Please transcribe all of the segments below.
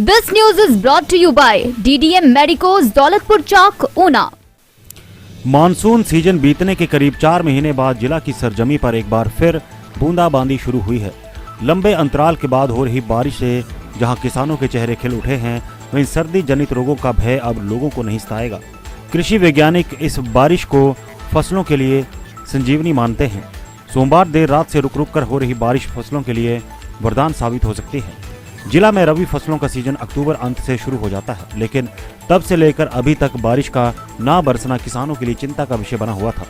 This news is brought to you by DDM Medicos, Daulatpur Chowk, Una. Monsoon season बीतने के करीब 4 महीने बाद जिला की सरजमी पर एक बार फिर बूंदाबांदी शुरू हुई है। लंबे अंतराल के बाद हो रही बारिश से जहां किसानों के चेहरे खिल उठे हैं, वहीं सर्दी जनित रोगों का भय अब लोगों को नहीं सताएगा। कृषि वैज्ञानिक इस बारिश को फसलों के लिए संजीवनी मानते हैं। सोमवार देर रात से रुक रुक कर हो रही बारिश फसलों के लिए वरदान साबित हो सकती है। जिला में रबी फसलों का सीजन अक्टूबर अंत से शुरू हो जाता है, लेकिन तब से लेकर अभी तक बारिश का ना बरसना किसानों के लिए चिंता का विषय बना हुआ था।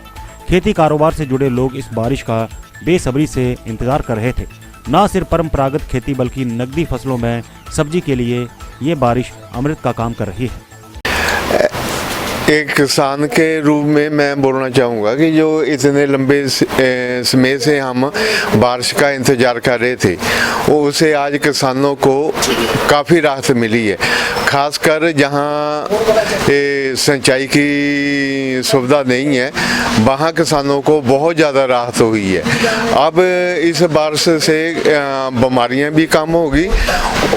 खेती कारोबार से जुड़े लोग इस बारिश का बेसब्री से इंतजार कर रहे थे। न सिर्फ परंपरागत खेती बल्कि नकदी फसलों में सब्जी के लिए ये बारिश अमृत का काम कर रही है। एक किसान के रूप में मैं बोलना चाहूँगा कि जो इतने लंबे समय से हम बारिश का इंतज़ार कर रहे थे, वो उसे आज किसानों को काफ़ी राहत मिली है। खासकर जहाँ सिंचाई की सुविधा नहीं है, वहाँ किसानों को बहुत ज़्यादा राहत हुई है। अब इस बारिश से बीमारियाँ भी कम होगी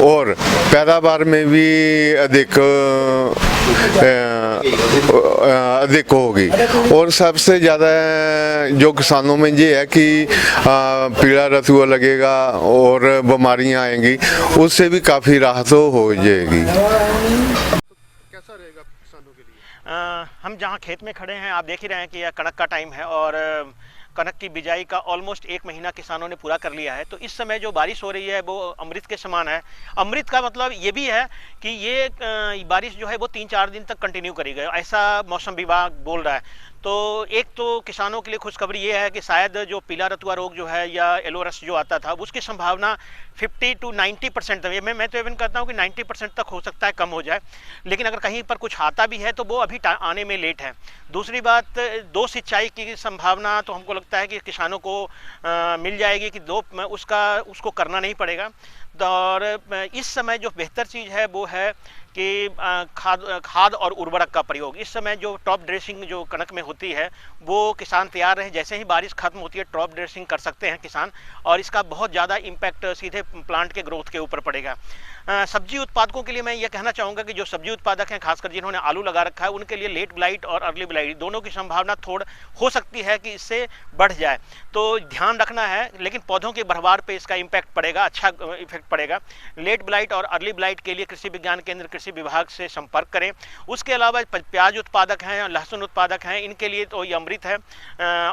और पैदावार में भी अधिक होगी। और सबसे ज़्यादा जो किसानों में ये है कि पीला रतुआ लगेगा और बीमारियां आएंगी, उससे भी काफ़ी राहत हो जाएगी। कैसा रहेगा किसानों के लिए? हम जहाँ खेत में खड़े हैं, आप देख ही रहे हैं कि यह कनक का टाइम है और कनक की बिजाई का ऑलमोस्ट 1 महीना किसानों ने पूरा कर लिया है। तो इस समय जो बारिश हो रही है वो अमृत के समान है। अमृत का मतलब ये भी है कि ये बारिश जो है वो 3-4 दिन तक कंटिन्यू करेगी, ऐसा मौसम विभाग बोल रहा है। तो एक तो किसानों के लिए खुशखबरी ये है कि शायद जो पीला रतुआ रोग जो है या येलो रस्ट जो आता था, उसकी संभावना 50 to 90% तक, मैं तो इवन कहता हूँ कि 90% तक हो सकता है कम हो जाए। लेकिन अगर कहीं पर कुछ आता भी है तो वो अभी आने में लेट है। दूसरी बात, 2 सिंचाई की संभावना तो हमको लगता है कि किसानों को मिल जाएगी कि उसको करना नहीं पड़ेगा। और इस समय जो बेहतर चीज़ है वो है कि खाद और उर्वरक का प्रयोग। इस समय जो टॉप ड्रेसिंग जो कनक में होती है वो किसान तैयार रहे। जैसे ही बारिश खत्म होती है टॉप ड्रेसिंग कर सकते हैं किसान, और इसका बहुत ज़्यादा इम्पैक्ट सीधे प्लांट के ग्रोथ के ऊपर पड़ेगा। सब्जी उत्पादकों के लिए मैं ये कहना चाहूँगा कि जो सब्जी उत्पादक हैं, खासकर जिन्होंने आलू लगा रखा है, उनके लिए लेट ब्लाइट और अर्ली ब्लाइट दोनों की संभावना हो सकती है कि इससे बढ़ जाए, तो ध्यान रखना है। लेकिन पौधों के बढ़वार पे इसका इम्पैक्ट पड़ेगा, अच्छा इफेक्ट पड़ेगा। लेट ब्लाइट और अर्ली ब्लाइट के लिए कृषि विज्ञान केंद्र कृषि विभाग से संपर्क करें। उसके अलावा प्याज उत्पादक हैं, लहसुन उत्पादक हैं, इनके लिए तो ये अमृत है।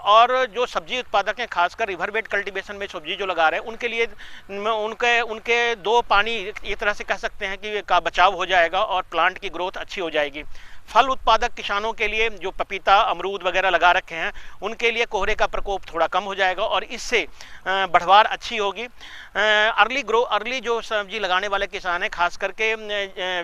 और जो सब्जी उत्पादक हैं, खासकर रिवर बेड कल्टीवेशन में सब्जी जो लगा रहे हैं, उनके लिए उनके 2 पानी एक तरह से कह सकते हैं कि का बचाव हो जाएगा और प्लांट की ग्रोथ अच्छी हो जाएगी। फल उत्पादक किसानों के लिए जो पपीता, अमरूद वगैरह लगा रखे हैं, उनके लिए कोहरे का प्रकोप थोड़ा कम हो जाएगा और इससे बढ़वार अच्छी होगी। अर्ली जो सब्जी लगाने वाले किसान हैं, खास करके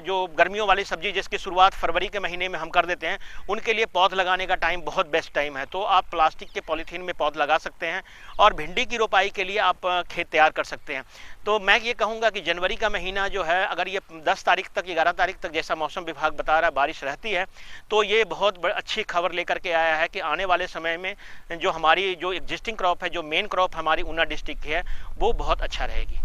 जो गर्मियों वाली सब्जी जिसकी शुरुआत फरवरी के महीने में हम कर देते हैं, उनके लिए पौध लगाने का टाइम बहुत बेस्ट टाइम है। तो आप प्लास्टिक के पॉलीथीन में पौध लगा सकते हैं और भिंडी की रोपाई के लिए आप खेत तैयार कर सकते हैं। तो मैं ये कहूँगा कि जनवरी का महीना जो है, अगर ये 10 तारीख तक 11 तारीख तक जैसा मौसम विभाग बता रहा है बारिश रहती है, तो ये बहुत अच्छी खबर लेकर के आया है कि आने वाले समय में जो हमारी जो एग्जिस्टिंग क्रॉप है, जो मेन क्रॉप हमारी ऊना डिस्ट्रिक्ट की है, वो बहुत अच्छा रहेगी।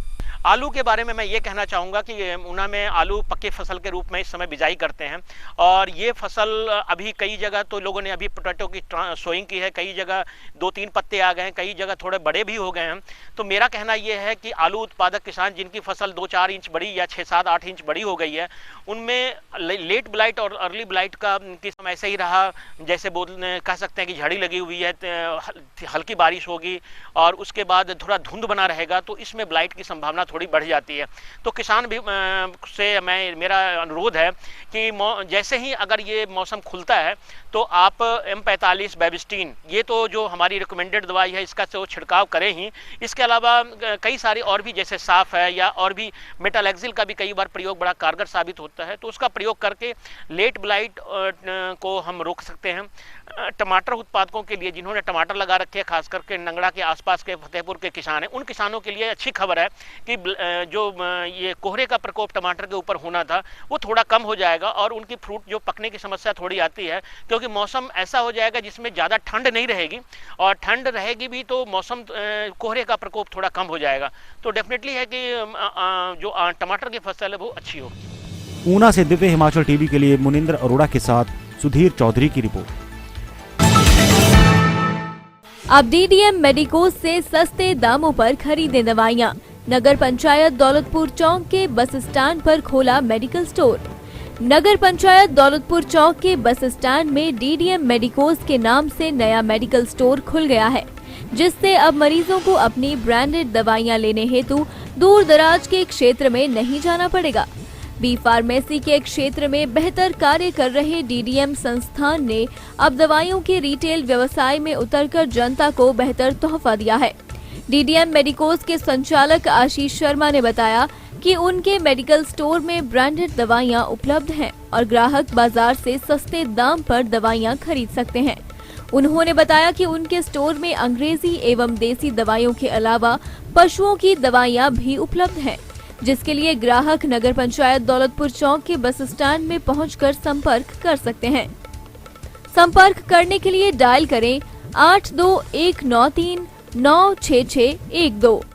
आलू के बारे में मैं ये कहना चाहूँगा कि ऊना में आलू पक्के फसल के रूप में इस समय बिजाई करते हैं और ये फसल अभी कई जगह तो लोगों ने अभी पोटैटो की सोइंग की है, कई जगह 2-3 पत्ते आ गए हैं, कई जगह थोड़े बड़े भी हो गए हैं। तो मेरा कहना ये है कि आलू उत्पादक किसान जिनकी फसल 2-4 इंच बड़ी या 6-7-8 इंच बड़ी हो गई है, उनमें लेट ब्लाइट और अर्ली ब्लाइट का किस्म ऐसे ही रहा, जैसे कह सकते हैं कि झड़ी लगी हुई है, हल्की बारिश होगी और उसके बाद थोड़ा धुंध बना रहेगा, तो इसमें ब्लाइट की संभावना थोड़ी बढ़ जाती है। तो किसान भी से मेरा अनुरोध है कि जैसे ही अगर ये मौसम खुलता है तो आप M45 बेबिस्टीन, ये तो जो हमारी रिकमेंडेड दवाई है, इसका तो छिड़काव करें ही। इसके अलावा कई सारी और भी, जैसे साफ है या और भी मेटालेक्सिल का भी कई बार प्रयोग बड़ा कारगर साबित होता है, तो उसका प्रयोग करके लेट ब्लाइट को हम रोक सकते हैं। टमाटर उत्पादकों के लिए, जिन्होंने टमाटर लगा रखे हैं, खास करके नंगड़ा के आसपास के फतेहपुर के किसान हैं, उन किसानों के लिए अच्छी खबर है कि जो ये कोहरे का प्रकोप टमाटर के ऊपर होना था वो थोड़ा कम हो जाएगा और उनकी फ्रूट जो पकने की समस्या थोड़ी आती है, क्योंकि मौसम ऐसा हो जाएगा जिसमें ज़्यादा ठंड नहीं रहेगी, और ठंड रहेगी भी तो मौसम कोहरे का प्रकोप थोड़ा कम हो जाएगा। तो डेफिनेटली है कि जो टमाटर की फसल है वो अच्छी होगी। ऊना से दिव्य हिमाचल टीवी के लिए मुनिंद्र अरोड़ा के साथ सुधीर चौधरी की रिपोर्ट। अब डीडीएम मेडिकोज से सस्ते दामों पर खरीदें दवाइयां। नगर पंचायत दौलतपुर चौक के बस स्टैंड पर खोला मेडिकल स्टोर। नगर पंचायत दौलतपुर चौक के बस स्टैंड में डीडीएम मेडिकोज के नाम से नया मेडिकल स्टोर खुल गया है, जिससे अब मरीजों को अपनी ब्रांडेड दवाइयां लेने हेतु दूर दराज के क्षेत्र में नहीं जाना पड़ेगा। बी फार्मेसी के क्षेत्र में बेहतर कार्य कर रहे डीडीएम संस्थान ने अब दवाइयों के रिटेल व्यवसाय में उतरकर जनता को बेहतर तोहफा दिया है। डीडीएम मेडिकोज के संचालक आशीष शर्मा ने बताया कि उनके मेडिकल स्टोर में ब्रांडेड दवाइयां उपलब्ध हैं और ग्राहक बाजार से सस्ते दाम पर दवाइयां खरीद सकते हैं। उन्होंने बताया कि उनके स्टोर में अंग्रेजी एवं देसी दवाइयों के अलावा पशुओं की दवाइयां भी उपलब्ध हैं, जिसके लिए ग्राहक नगर पंचायत दौलतपुर चौक के बस स्टैंड में पहुंचकर संपर्क कर सकते हैं। संपर्क करने के लिए डायल करें 8219396612।